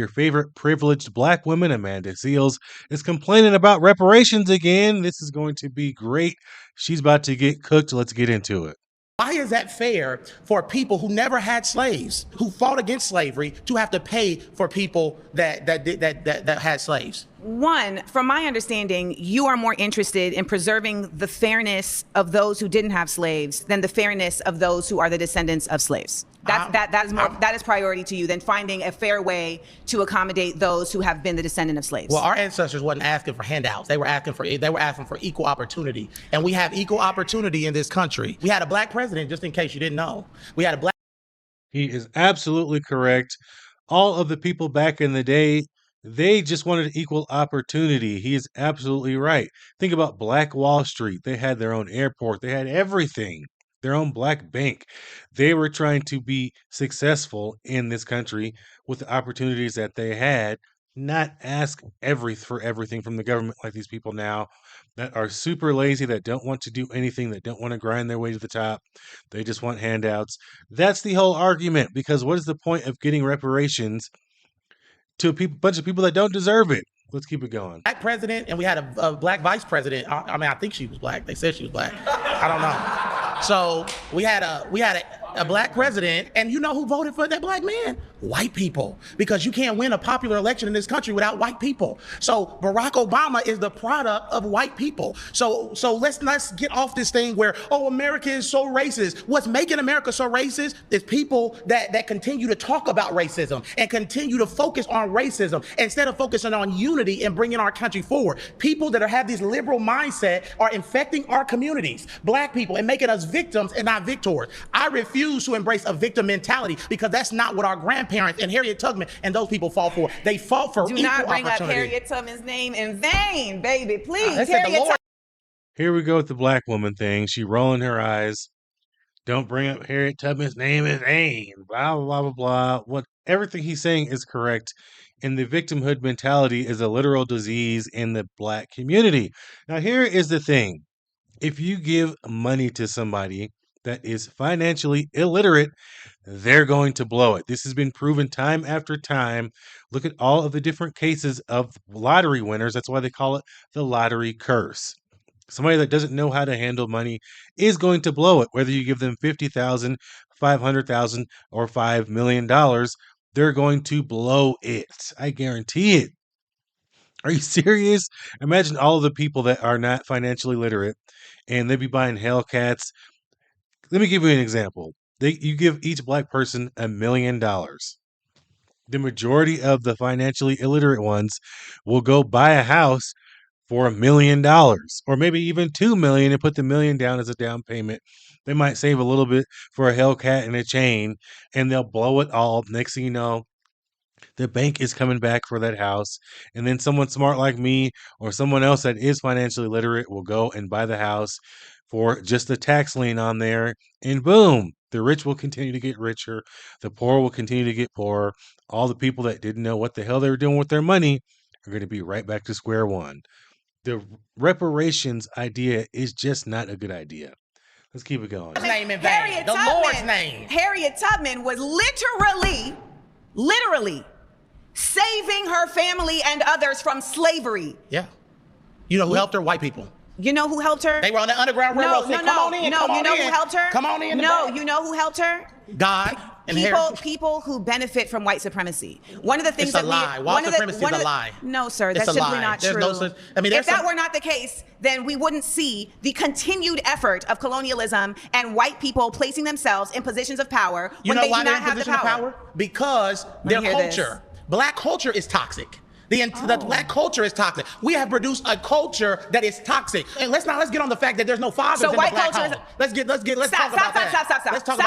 Your favorite privileged black woman, Amanda Seales, is complaining about reparations again. This is going to be great. She's about to get cooked. Let's get into it. Why is that fair for people who never had slaves, who fought against slavery, to have to pay for people that had slaves? One, from my understanding, you are more interested in preserving the fairness of those who didn't have slaves than the fairness of those who are the descendants of slaves. That is priority to you than finding a fair way to accommodate those who have been the descendant of slaves. Well, our ancestors wasn't asking for handouts. They were asking for equal opportunity, and we have equal opportunity in this country. We had a black president, just in case you didn't know. We had a black. He is absolutely correct. All of the people back in the day, they just wanted equal opportunity. He is absolutely right. Think about Black Wall Street. They had their own airport. They had everything. Their own black bank. They were trying to be successful in this country with the opportunities that they had, not ask for everything from the government like these people now that are super lazy, that don't want to do anything, that don't want to grind their way to the top. They just want handouts. That's the whole argument, because what is the point of getting reparations to a bunch of people that don't deserve it? Let's keep it going. Black president, and we had a black vice president. I mean, I think she was black. They said she was black. I don't know. So we had a black president, and you know who voted for that black man? White people, because you can't win a popular election in this country without white people. So Barack Obama is the product of white people. So let's get off this thing where, oh, America is so racist. What's making America so racist is people that continue to talk about racism and continue to focus on racism instead of focusing on unity and bringing our country forward. People that have this liberal mindset are infecting our communities, black people, and making us victims and not victors. I refuse to embrace a victim mentality, because that's not what our grandparents and Harriet Tubman and those people fought for. They fought for equal opportunity. Do not bring up Harriet Tubman's name in vain, baby, please. Here we go with the black woman thing. She rolling her eyes. Don't bring up Harriet Tubman's name in vain. Blah, blah, blah, blah. What everything he's saying is correct. And the victimhood mentality is a literal disease in the black community. Now, here is the thing. If you give money to somebody that is financially illiterate, they're going to blow it. This has been proven time after time. Look at all of the different cases of lottery winners. That's why they call it the lottery curse. Somebody that doesn't know how to handle money is going to blow it. Whether you give them $50,000, $500,000, or $5 million, they're going to blow it. I guarantee it. Are you serious? Imagine all of the people that are not financially literate and they'd be buying Hellcats. Let me give you an example. You give each black person $1 million. The majority of the financially illiterate ones will go buy a house for $1 million, or maybe even $2 million, and put the $1 million down as a down payment. They might save a little bit for a Hellcat and a chain, and they'll blow it all. Next thing you know, the bank is coming back for that house, and then someone smart like me or someone else that is financially literate will go and buy the house for just the tax lien on there, and boom, the rich will continue to get richer, the poor will continue to get poorer. All the people that didn't know what the hell they were doing with their money are going to be right back to square one. The reparations idea is just not a good idea. Let's keep it going. Name in vain. The Lord's name. Harriet Tubman was literally saving her family and others from slavery. Yeah. You know who helped her? White people. You know who helped her? They were on the Underground Railroad. No, you know who helped her? Come on in. No, you know who helped her? God. People who benefit from white supremacy. One of the things it's a lie. White supremacy is a lie. No, sir, that's simply not true. If that were not the case, then we wouldn't see the continued effort of colonialism and white people placing themselves in positions of power when they do not have the power. Because their culture, black culture, is toxic. The black culture is toxic. We have produced a culture that is toxic. And let's get on the fact that there's no fathers in the black home. Let's talk about that. Let's talk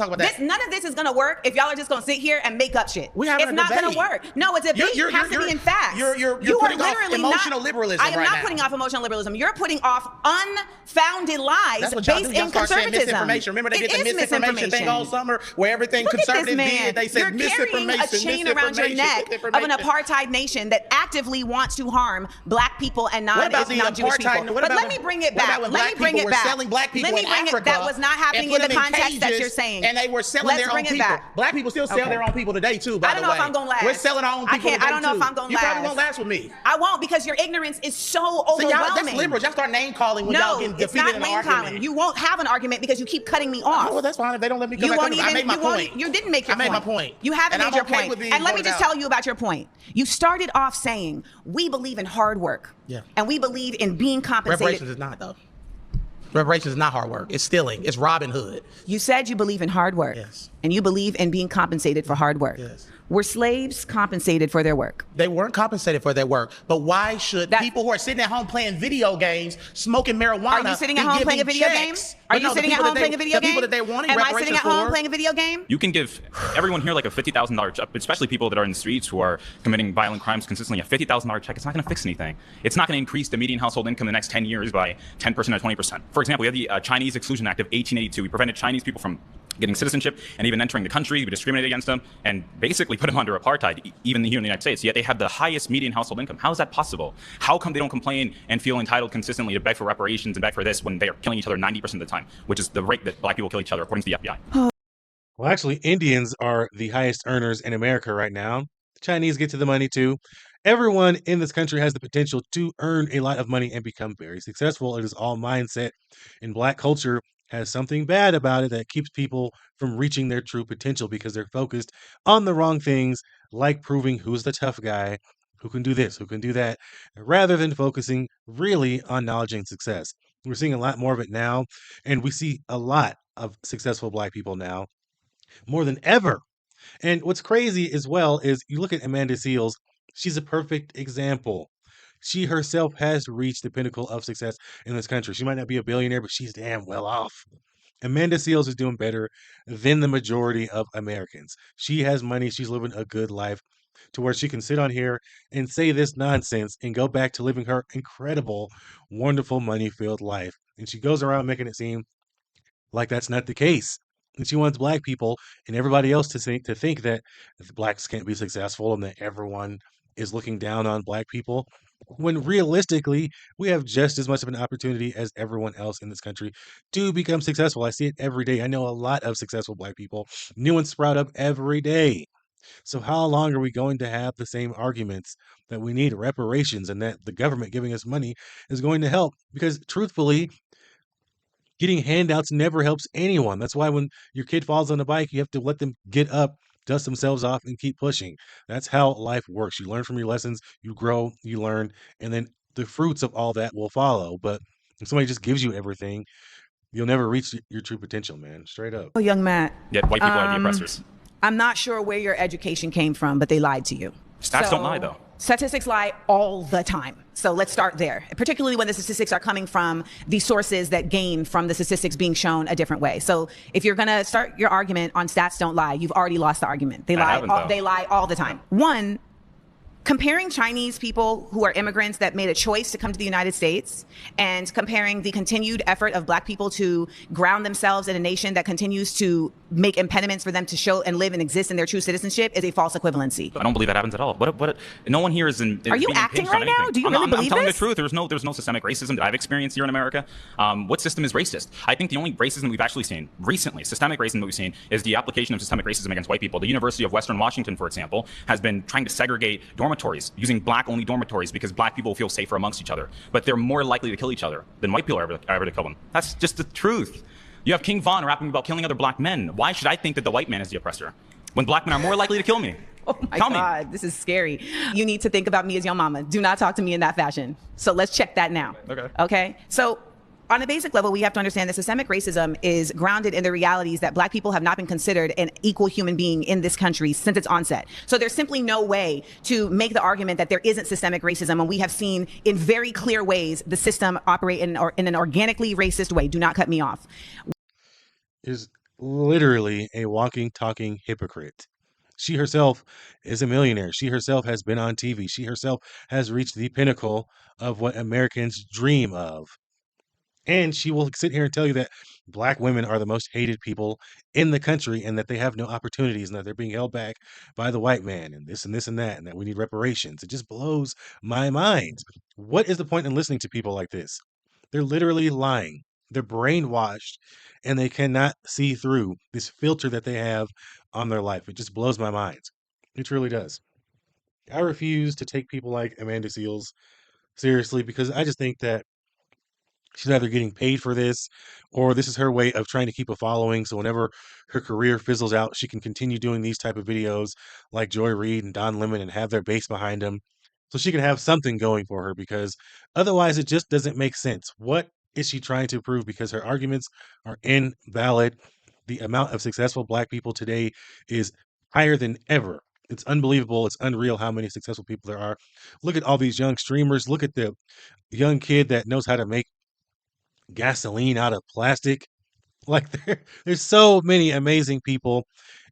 about that. None of this is gonna work if y'all are just gonna sit here and make up shit. It's not gonna work. No, it's a debate. It has to be in facts. You're putting off emotional liberalism right now. I am not putting off emotional liberalism. You're putting off unfounded lies based in conservatism. Misinformation. Remember they did the misinformation thing all summer where everything conservative did. They said misinformation. You're carrying a chain around your neck of an apartheid nation that actively wants to harm black people and What about the non-Jewish people. apartheid? What But about let me bring it back. when Let black me bring people it were back. selling black people Let me in bring Africa it. That was not and happening put in the them context that cages, you're saying. and they were selling Let's their own bring it people. back. Black people still sell Okay. their own people today too. By I don't the know way, if I'm gonna last. we're selling our own I people can't. today I don't know too. if I'm gonna You last. probably won't last with me. I won't, because your ignorance is so See, overwhelming. y'all, that's liberals. Y'all start name calling when y'all No, getting it's defeated not in an name argument. calling. You won't have an argument because you keep cutting me off. Oh, well, that's fine. If they don't let me come You back won't on, even. I made my point. You didn't make your I point. made my point. You haven't And made I'm your okay point. with being And let me voted just out. tell you about your point. You started off saying we believe in hard work. Yeah. And we believe in being compensated. Reparations is not, though. Reparations is not hard work. It's stealing. It's Robin Hood. You said you believe in hard work. Yes. And you believe in being compensated for hard work. Yes. Were slaves compensated for their work? They weren't compensated for their work. But why should That- people who are sitting at home playing video games, smoking marijuana, Are you sitting at be home giving playing a video game? checks? Are But you no, the sitting at people home that playing a video the game? people that they wanted Am I sitting reparations at home for- playing a video game? You can give everyone here like a $50,000 check, especially people that are in the streets who are committing violent crimes consistently. A $50,000 check, it's not going to fix anything. It's not going to increase the median household income in the next 10 years by 10% or 20%. For example, we have the Chinese Exclusion Act of 1882. We prevented Chinese people from getting citizenship and even entering the country. We discriminated against them and basically put them under apartheid, even here in the United States. Yet they have the highest median household income. How is that possible? How come they don't complain and feel entitled consistently to beg for reparations and beg for this when they are killing each other 90% of the time, which is the rate that black people kill each other, according to the FBI? Well, actually, Indians are the highest earners in America right now. The Chinese get to the money too. Everyone in this country has the potential to earn a lot of money and become very successful. It is all mindset. And black culture has something bad about it that keeps people from reaching their true potential because they're focused on the wrong things, like proving who's the tough guy, who can do this, who can do that, rather than focusing really on knowledge and success. We're seeing a lot more of it now, and we see a lot of successful black people now, more than ever. And what's crazy as well is you look at Amanda Seales, she's a perfect example. She herself has reached the pinnacle of success in this country. She might not be a billionaire, but she's damn well off. Amanda Seales is doing better than the majority of Americans. She has money, she's living a good life to where she can sit on here and say this nonsense and go back to living her incredible, wonderful, money-filled life. And she goes around making it seem like that's not the case. And she wants black people and everybody else to think that the blacks can't be successful and that everyone is looking down on black people. When realistically, we have just as much of an opportunity as everyone else in this country to become successful. I see it every day. I know a lot of successful black people. New ones sprout up every day. So how long are we going to have the same arguments that we need reparations and that the government giving us money is going to help? Because truthfully, getting handouts never helps anyone. That's why when your kid falls on a bike, you have to let them get up, dust themselves off, and keep pushing. That's how life works. You learn from your lessons, you grow, you learn, and then the fruits of all that will follow. But if somebody just gives you everything, you'll never reach your true potential, man. Straight up. Oh, young Matt. Yet white people are the oppressors. I'm not sure where your education came from, but they lied to you. Stats don't lie, though. Statistics lie all the time. So let's start there, particularly when the statistics are coming from the sources that gain from the statistics being shown a different way. So if you're going to start your argument on stats don't lie, you've already lost the argument. They lie all the time. One, comparing Chinese people who are immigrants that made a choice to come to the United States and comparing the continued effort of black people to ground themselves in a nation that continues to make impediments for them to show and live and exist in their true citizenship is a false equivalency. I don't believe that happens at all. What? No one here is in. Are you being acting impinged on right now? anything. Do you I'm, really I'm, believe I'm telling this? the truth. There's no systemic racism that I've experienced here in America. What system is racist? I think the only racism we've actually seen recently, systemic racism that we've seen, is the application of systemic racism against white people. The University of Western Washington, for example, has been trying to segregate dormitories using black-only dormitories because black people feel safer amongst each other, but they're more likely to kill each other than white people are ever to kill them. That's just the truth. You have King Von rapping about killing other black men. Why should I think that the white man is the oppressor when black men are more likely to kill me? Oh my Tell me. God, this is scary. You need to think about me as your mama. Do not talk to me in that fashion. So let's check that now. Okay. So on a basic level, we have to understand that systemic racism is grounded in the realities that black people have not been considered an equal human being in this country since its onset. So there's simply no way to make the argument that there isn't systemic racism, and we have seen in very clear ways the system operate in an organically racist way. Do not cut me off. Is literally a walking, talking hypocrite. She herself is a millionaire. She herself has been on TV. She herself has reached the pinnacle of what Americans dream of. And she will sit here and tell you that black women are the most hated people in the country and that they have no opportunities and that they're being held back by the white man and this and this and that we need reparations. It just blows my mind. What is the point in listening to people like this? They're literally lying. They're brainwashed and they cannot see through this filter that they have on their life. It just blows my mind. It truly does. I refuse to take people like Amanda Seales seriously because I just think that she's either getting paid for this or this is her way of trying to keep a following. So whenever her career fizzles out, she can continue doing these type of videos like Joy Reid and Don Lemon and have their base behind them. So she can have something going for her because otherwise it just doesn't make sense. What is she trying to prove? Because her arguments are invalid. The amount of successful black people today is higher than ever. It's unbelievable. It's unreal how many successful people there are. Look at all these young streamers. Look at the young kid that knows how to make gasoline out of plastic. Like there's so many amazing people,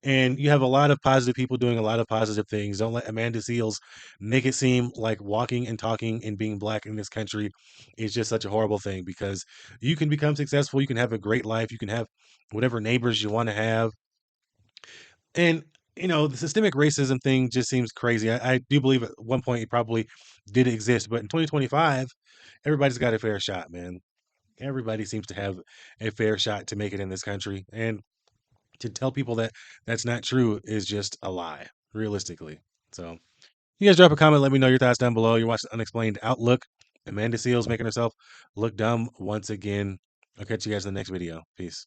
and you have a lot of positive people doing a lot of positive things. Don't let Amanda Seales make it seem like walking and talking and being black in this country is just such a horrible thing because you can become successful, you can have a great life, you can have whatever neighbors you want to have. And the systemic racism thing just seems crazy. I do believe at one point it probably did exist, but in 2025, everybody's got a fair shot, man. Everybody seems to have a fair shot to make it in this country. And to tell people that that's not true is just a lie, realistically. So, you guys drop a comment. Let me know your thoughts down below. You're watching Unexplained Outlook. Amanda Seales making herself look dumb once again. I'll catch you guys in the next video. Peace.